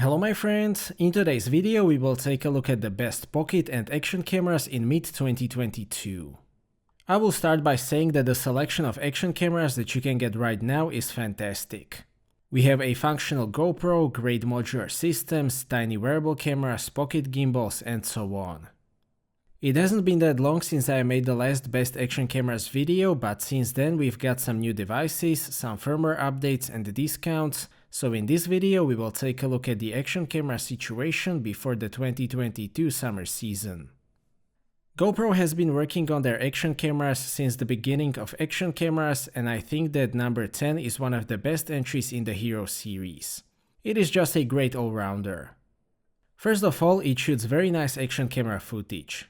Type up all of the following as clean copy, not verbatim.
Hello my friends, in today's video we will take a look at the best pocket and action cameras in mid-2022. I will start by saying that the selection of action cameras that you can get right now is fantastic. We have a functional GoPro, great modular systems, tiny wearable cameras, pocket gimbals, and so on. It hasn't been that long since I made the last best action cameras video, but since then we've got some new devices, some firmware updates and discounts, so in this video we will take a look at the action camera situation before the 2022 summer season. GoPro has been working on their action cameras since the beginning of action cameras, and I think that number 10 is one of the best entries in the Hero series. It is just a great all-rounder. First of all, it shoots very nice action camera footage.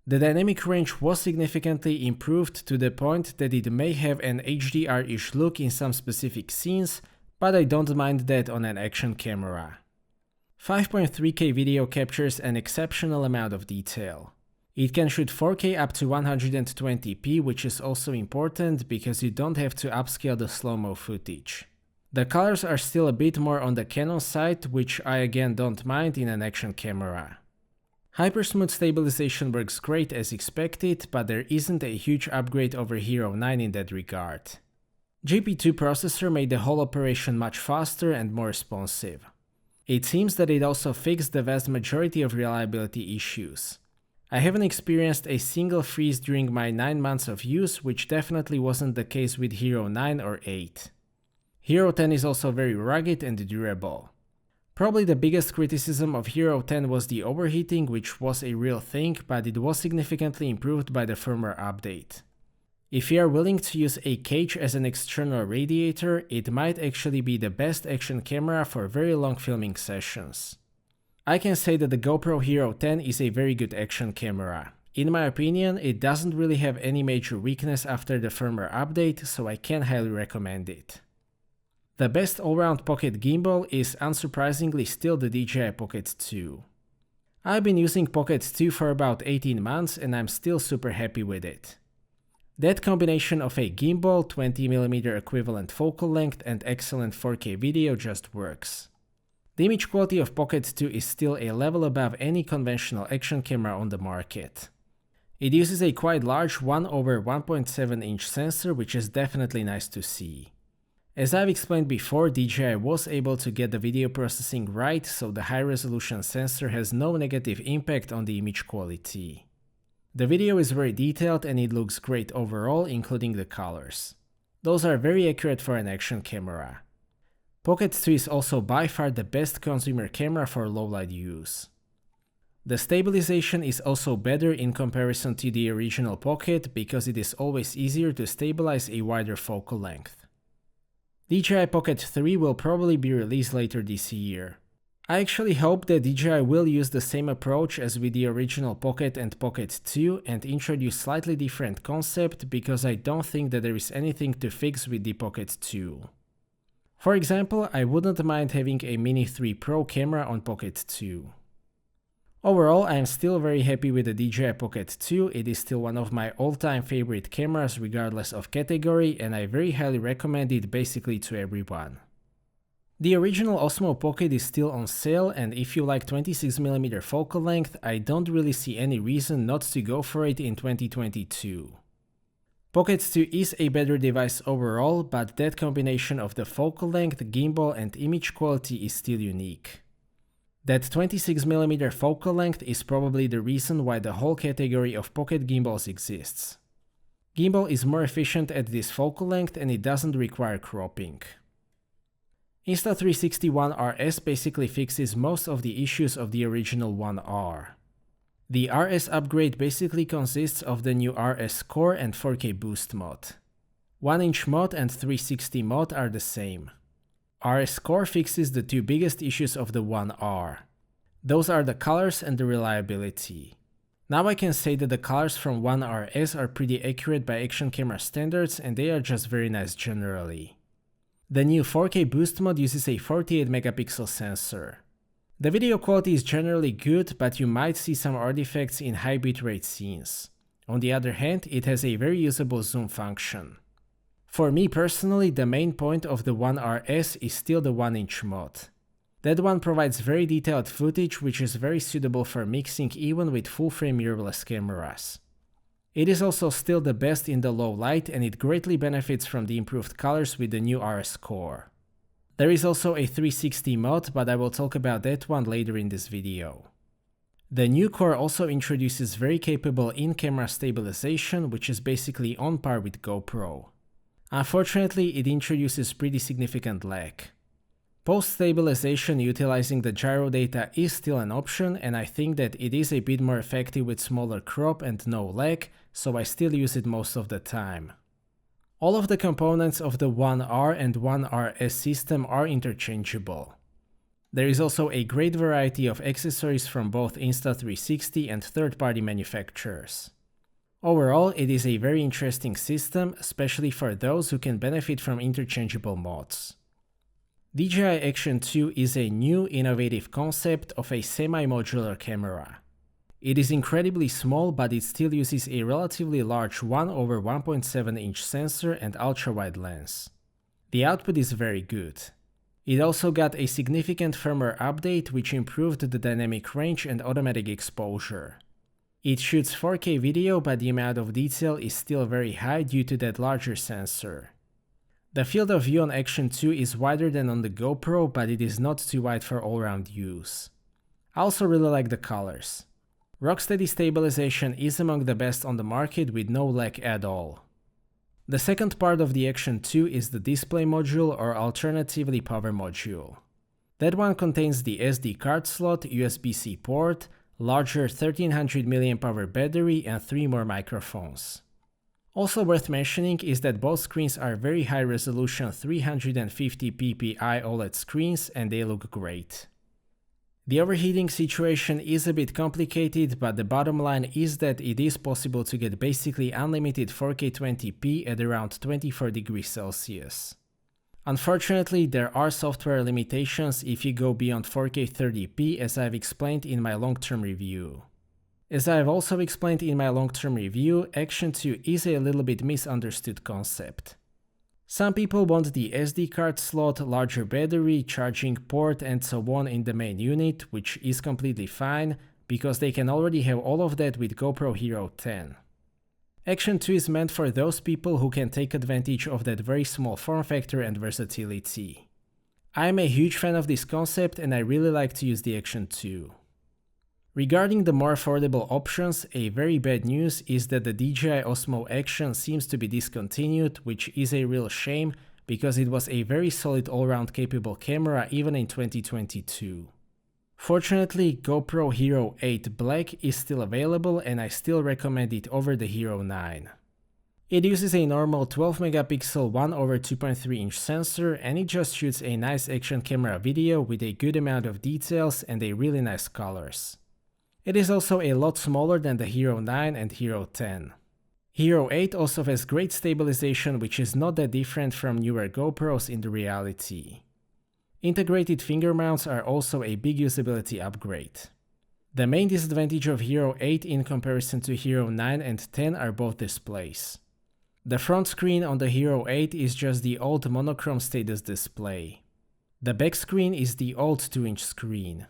The dynamic range was significantly improved to the point that it may have an HDR-ish look in some specific scenes, but I don't mind that on an action camera. 5.3K video captures an exceptional amount of detail. It can shoot 4K up to 120p, which is also important because you don't have to upscale the slow-mo footage. The colors are still a bit more on the Canon side, which I again don't mind in an action camera. Hypersmooth stabilization works great as expected, but there isn't a huge upgrade over Hero 9 in that regard. GP2 processor made the whole operation much faster and more responsive. It seems that it also fixed the vast majority of reliability issues. I haven't experienced a single freeze during my 9 months of use, which definitely wasn't the case with Hero 9 or 8. Hero 10 is also very rugged and durable. Probably the biggest criticism of Hero 10 was the overheating, which was a real thing, but it was significantly improved by the firmware update. If you are willing to use a cage as an external radiator, it might actually be the best action camera for very long filming sessions. I can say that the GoPro Hero 10 is a very good action camera. In my opinion, it doesn't really have any major weakness after the firmware update, so I can highly recommend it. The best all-round pocket gimbal is unsurprisingly still the DJI Pocket 2. I've been using Pocket 2 for about 18 months and I'm still super happy with it. That combination of a gimbal, 20mm equivalent focal length and excellent 4K video just works. The image quality of Pocket 2 is still a level above any conventional action camera on the market. It uses a quite large 1/1.7 inch sensor, which is definitely nice to see. As I've explained before, DJI was able to get the video processing right, so the high resolution sensor has no negative impact on the image quality. The video is very detailed and it looks great overall, including the colors. Those are very accurate for an action camera. Pocket 2 is also by far the best consumer camera for low-light use. The stabilization is also better in comparison to the original Pocket because it is always easier to stabilize a wider focal length. DJI Pocket 3 will probably be released later this year. I actually hope that DJI will use the same approach as with the original Pocket and Pocket 2 and introduce slightly different concept, because I don't think that there is anything to fix with the Pocket 2. For example, I wouldn't mind having a Mini 3 Pro camera on Pocket 2. Overall, I am still very happy with the DJI Pocket 2, it is still one of my all-time favorite cameras regardless of category, and I very highly recommend it basically to everyone. The original Osmo Pocket is still on sale, and if you like 26mm focal length, I don't really see any reason not to go for it in 2022. Pocket 2 is a better device overall, but that combination of the focal length, gimbal and image quality is still unique. That 26mm focal length is probably the reason why the whole category of pocket gimbals exists. Gimbal is more efficient at this focal length and it doesn't require cropping. Insta360 One RS basically fixes most of the issues of the original One R. The RS upgrade basically consists of the new RS Core and 4K Boost mode. 1-inch mode and 360 mode are the same. RS Core fixes the two biggest issues of the One R. Those are the colors and the reliability. Now I can say that the colors from One RS are pretty accurate by action camera standards and they are just very nice generally. The new 4K Boost mode uses a 48MP sensor. The video quality is generally good, but you might see some artifacts in high bitrate scenes. On the other hand, it has a very usable zoom function. For me personally, the main point of the One RS is still the 1-inch mode. That one provides very detailed footage which is very suitable for mixing even with full-frame mirrorless cameras. It is also still the best in the low light and it greatly benefits from the improved colors with the new RS core. There is also a 360 mode, but I will talk about that one later in this video. The new core also introduces very capable in-camera stabilization, which is basically on par with GoPro. Unfortunately, it introduces pretty significant lag. Post-stabilization utilizing the gyro data is still an option, and I think that it is a bit more effective with smaller crop and no lag, so I still use it most of the time. All of the components of the One R and One RS system are interchangeable. There is also a great variety of accessories from both Insta360 and third-party manufacturers. Overall, it is a very interesting system, especially for those who can benefit from interchangeable mods. DJI Action 2 is a new, innovative concept of a semi-modular camera. It is incredibly small, but it still uses a relatively large 1/1.7-inch sensor and ultra-wide lens. The output is very good. It also got a significant firmware update which improved the dynamic range and automatic exposure. It shoots 4K video, but the amount of detail is still very high due to that larger sensor. The field of view on Action 2 is wider than on the GoPro, but it is not too wide for all-round use. I also really like the colors. Rocksteady stabilization is among the best on the market with no lag at all. The second part of the Action 2 is the display module, or alternatively power module. That one contains the SD card slot, USB-C port, larger 1300 mAh battery and 3 more microphones. Also worth mentioning is that both screens are very high resolution 350 ppi OLED screens and they look great. The overheating situation is a bit complicated, but the bottom line is that it is possible to get basically unlimited 4K 20p at around 24 degrees Celsius. Unfortunately, there are software limitations if you go beyond 4K 30p, as I've explained in my long-term review. As I have also explained in my long-term review, Action 2 is a little bit misunderstood concept. Some people want the SD card slot, larger battery, charging port and so on in the main unit, which is completely fine, because they can already have all of that with GoPro Hero 10. Action 2 is meant for those people who can take advantage of that very small form factor and versatility. I am a huge fan of this concept and I really like to use the Action 2. Regarding the more affordable options, a very bad news is that the DJI Osmo Action seems to be discontinued, which is a real shame because it was a very solid all-round capable camera even in 2022. Fortunately, GoPro Hero 8 Black is still available and I still recommend it over the Hero 9. It uses a normal 12 megapixel 1/2.3-inch sensor and it just shoots a nice action camera video with a good amount of details and a really nice colors. It is also a lot smaller than the Hero 9 and Hero 10. Hero 8 also has great stabilization, which is not that different from newer GoPros in the reality. Integrated finger mounts are also a big usability upgrade. The main disadvantage of Hero 8 in comparison to Hero 9 and 10 are both displays. The front screen on the Hero 8 is just the old monochrome status display. The back screen is the old 2-inch screen.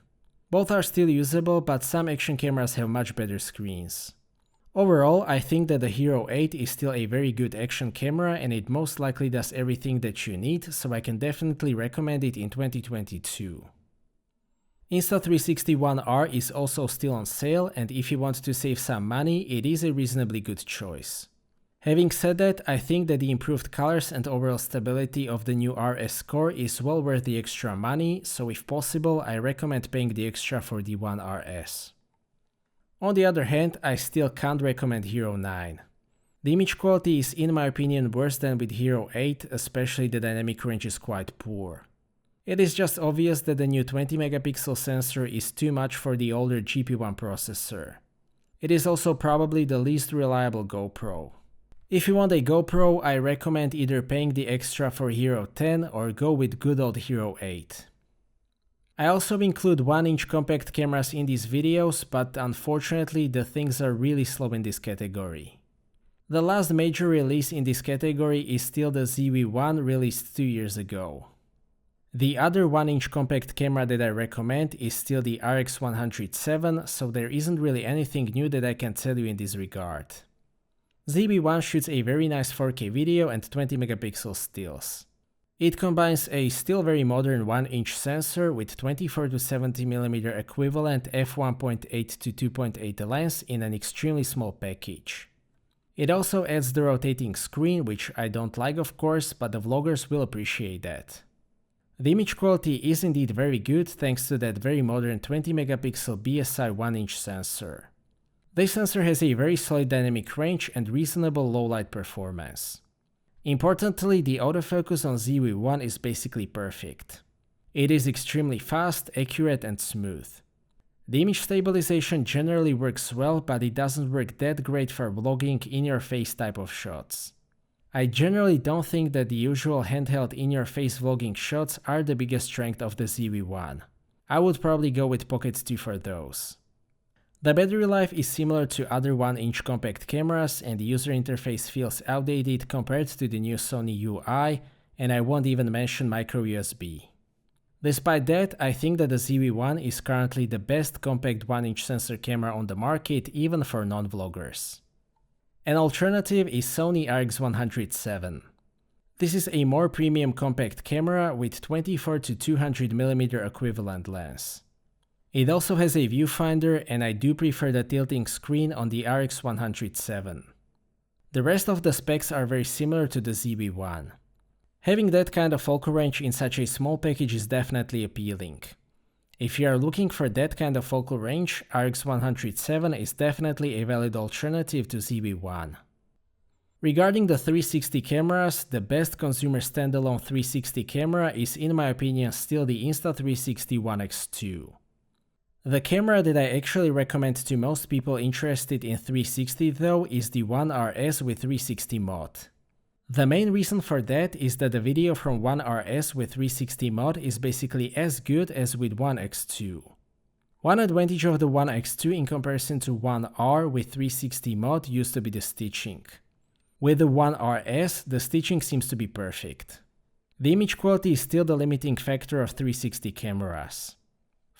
Both are still usable, but some action cameras have much better screens. Overall, I think that the Hero 8 is still a very good action camera and it most likely does everything that you need, so I can definitely recommend it in 2022. Insta360 One R is also still on sale, and if you want to save some money, it is a reasonably good choice. Having said that, I think that the improved colors and overall stability of the new RS core is well worth the extra money, so if possible, I recommend paying the extra for the One RS. On the other hand, I still can't recommend Hero 9. The image quality is in my opinion worse than with Hero 8, especially the dynamic range is quite poor. It is just obvious that the new 20 megapixel sensor is too much for the older GP1 processor. It is also probably the least reliable GoPro. If you want a GoPro, I recommend either paying the extra for Hero 10 or go with good old Hero 8. I also include 1-inch compact cameras in these videos, but unfortunately the things are really slow in this category. The last major release in this category is still the ZV-1 released 2 years ago. The other 1-inch compact camera that I recommend is still the RX100 VII, so there isn't really anything new that I can tell you in this regard. ZV-1 shoots a very nice 4K video and 20 megapixel stills. It combines a still very modern 1-inch sensor with 24 to 70mm equivalent f1.8 to 2.8 lens in an extremely small package. It also adds the rotating screen, which I don't like of course, but the vloggers will appreciate that. The image quality is indeed very good thanks to that very modern 20 megapixel BSI 1-inch sensor. This sensor has a very solid dynamic range and reasonable low light performance. Importantly, the autofocus on ZV-1 is basically perfect. It is extremely fast, accurate and smooth. The image stabilization generally works well, but it doesn't work that great for vlogging in-your-face type of shots. I generally don't think that the usual handheld in-your-face vlogging shots are the biggest strength of the ZV-1. I would probably go with Pocket 2 for those. The battery life is similar to other 1-inch compact cameras and the user interface feels outdated compared to the new Sony UI, and I won't even mention micro USB. Despite that, I think that the ZV-1 is currently the best compact 1-inch sensor camera on the market even for non-vloggers. An alternative is Sony RX100 VII. This is a more premium compact camera with 24 to 200mm equivalent lens. It also has a viewfinder and I do prefer the tilting screen on the RX100 VII. The rest of the specs are very similar to the ZV-1. Having that kind of focal range in such a small package is definitely appealing. If you are looking for that kind of focal range, RX100 VII is definitely a valid alternative to ZV-1. Regarding the 360 cameras, the best consumer standalone 360 camera is in my opinion still the Insta360 One X2. The camera that I actually recommend to most people interested in 360 though is the One RS with 360 mod. The main reason for that is that the video from One RS with 360 mod is basically as good as with One X2. One advantage of the One X2 in comparison to One R with 360 mod used to be the stitching. With the One RS, the stitching seems to be perfect. The image quality is still the limiting factor of 360 cameras.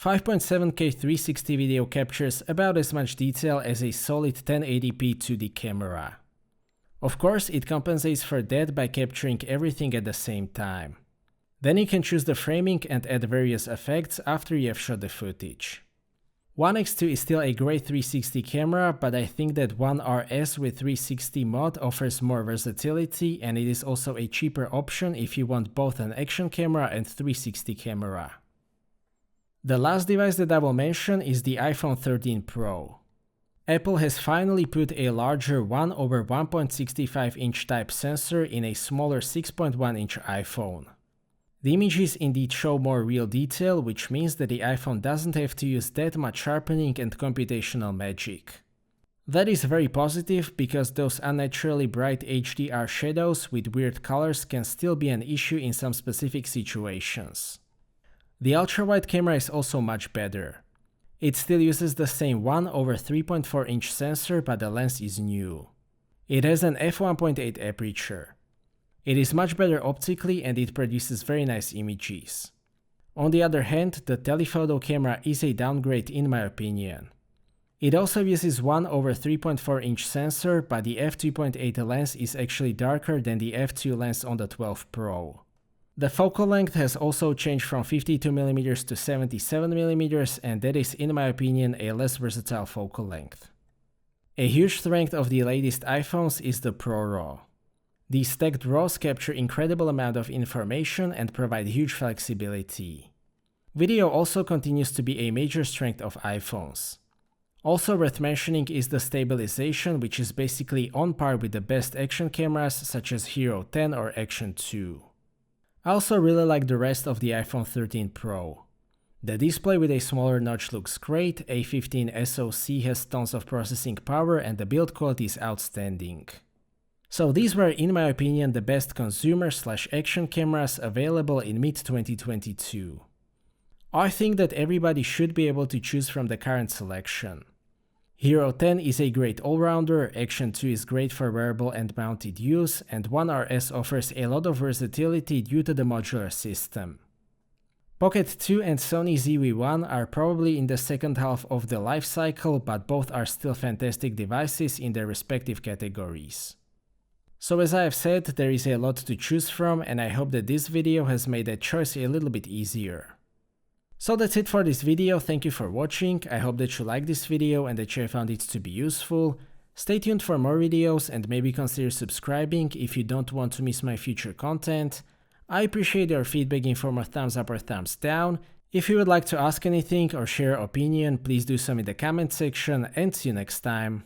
5.7K 360 video captures about as much detail as a solid 1080p 2D camera. Of course, it compensates for that by capturing everything at the same time. Then you can choose the framing and add various effects after you have shot the footage. One X2 is still a great 360 camera, but I think that One RS with 360 mod offers more versatility and it is also a cheaper option if you want both an action camera and 360 camera. The last device that I will mention is the iPhone 13 Pro. Apple has finally put a larger 1/1.65-inch type sensor in a smaller 6.1-inch iPhone. The images indeed show more real detail, which means that the iPhone doesn't have to use that much sharpening and computational magic. That is very positive because those unnaturally bright HDR shadows with weird colors can still be an issue in some specific situations. The ultrawide camera is also much better. It still uses the same 1/3.4-inch sensor, but the lens is new. It has an f1.8 aperture. It is much better optically and it produces very nice images. On the other hand, the telephoto camera is a downgrade in my opinion. It also uses 1/3.4-inch sensor, but the f2.8 lens is actually darker than the f2 lens on the 12 Pro. The focal length has also changed from 52mm to 77mm, and that is in my opinion a less versatile focal length. A huge strength of the latest iPhones is the ProRAW. These stacked RAWs capture incredible amount of information and provide huge flexibility. Video also continues to be a major strength of iPhones. Also worth mentioning is the stabilization, which is basically on par with the best action cameras such as Hero 10 or Action 2. I also really like the rest of the iPhone 13 Pro. The display with a smaller notch looks great, A15 SoC has tons of processing power and the build quality is outstanding. So these were in my opinion the best consumer/action cameras available in mid-2022. I think that everybody should be able to choose from the current selection. Hero 10 is a great all-rounder, Action 2 is great for wearable and mounted use, and One RS offers a lot of versatility due to the modular system. Pocket 2 and Sony ZV-1 are probably in the second half of the life cycle, but both are still fantastic devices in their respective categories. So as I have said, there is a lot to choose from, and I hope that this video has made that choice a little bit easier. So that's it for this video, thank you for watching, I hope that you liked this video and that you found it to be useful. Stay tuned for more videos and maybe consider subscribing if you don't want to miss my future content. I appreciate your feedback in form of thumbs up or thumbs down. If you would like to ask anything or share your opinion, please do so in the comment section, and see you next time.